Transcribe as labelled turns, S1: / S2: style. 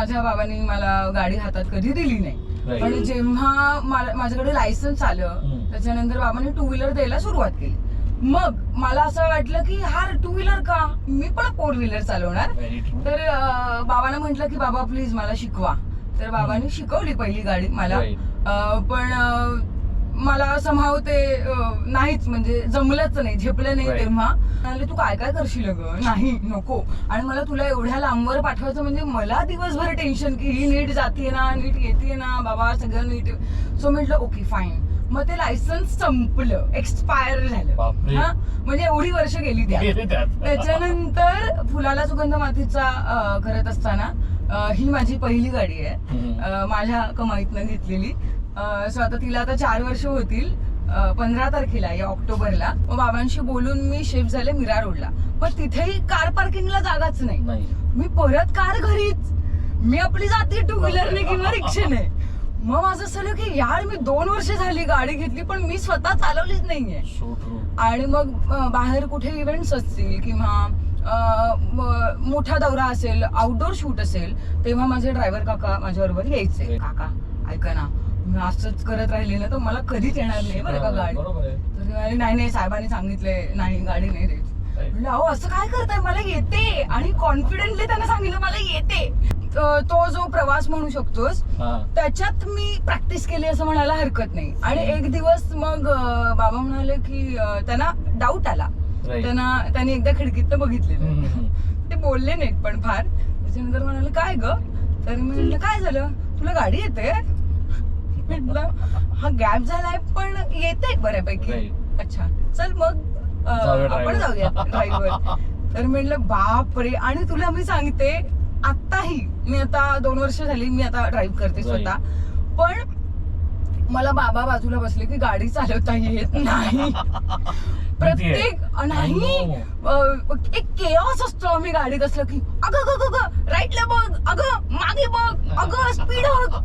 S1: माझ्या बाबांनी मला गाडी हातात कधी दिली नाही, पण जेव्हा माझ्याकडे लायसन्स आलं त्याच्यानंतर बाबांनी टू व्हीलर द्यायला सुरुवात केली. मग मला असं वाटलं की हा टू व्हीलर का, मी पण फोर व्हीलर चालवणार. तर बाबांना म्हटलं की बाबा प्लीज मला शिकवा. तर बाबांनी शिकवली पहिली गाडी मला. पण मला समहाव ते नाहीच, म्हणजे जमलंच नाही, झेपलं नाही. तेव्हा म्हणाले तू काय काय करशील ग, नाही नको. आणि मला तुला एवढ्या लांबवर पाठवायचं म्हणजे मला दिवसभर टेन्शन की ही नीट जातीये ना, नीट येते ना बाबा, सगळं नीट. सो म्हटलं ओके फाईन. मग ते लायसन्स संपलं, एक्सपायर झालं. हा म्हणजे एवढी वर्ष गेली त्याच्यानंतर फुलाला सुगंध मातीचा करत असताना ही माझी पहिली गाडी आहे, माझ्या कमाईतनं घेतलेली. सो आता तिला आता 4 वर्ष होतील 15 तारखेला या ऑक्टोबरला. मग बाबांशी बोलून मी शिफ्ट झाले मीरा रोडला. पण तिथेही कार पार्किंगला जागाच नाही. मी परत कार घरीच, मी आपली जाते टू व्हीलरने किंवा रिक्षाने. मग माझं असं झालं की यार मी 2 वर्ष झाली गाडी घेतली पण मी स्वतः चालवलीच नाहीये. आणि मग बाहेर कुठे इव्हेंट्स असतील किंवा मोठा दौरा असेल, आउटडोर शूट असेल, तेव्हा माझे ड्रायव्हर काका माझ्याबरोबर यायचे. काका ऐका ना, मी असंच करत राहिले ना तर मला कधीच येणार नाही बरं का गाडी. तर नाही साहेबांनी सांगितलंय नाही गाडी नाही द्यायची. म्हणलं अहो असं काय करताय, मला येते. आणि कॉन्फिडेंटली त्यांना सांगितलं मला येते. तो जो प्रवास म्हणू शकतोस त्याच्यात मी प्रॅक्टिस केली असं म्हणायला हरकत नाही. आणि एक दिवस मग बाबा म्हणाले की त्यांना डाऊट आला, त्यांनी एकदा खिडकीतनं बघितलेलं. ते बोलले नाहीत पण फार. त्याच्यानंतर म्हणाले काय ग, तर मी म्हटलं काय झालं, तुला गाडी येते. म्हटलं हा गॅप झालाय पण येते बऱ्यापैकी. अच्छा चल मग आपण जाऊया ड्राईव्हवर. तर म्हटलं बापरे. आणि तुला मी सांगते आताही मी आता 2 वर्ष झाली मी आता ड्राईव्ह करते स्वतः, पण मला बाबा बाजूला बसले की गाडी चालवता येत नाही. प्रत्येक नाही एक केओस असतो. आम्ही गाडीत असलो की अगं राईटला बघ, अगं मागे बघ, अगं स्पीड बघ.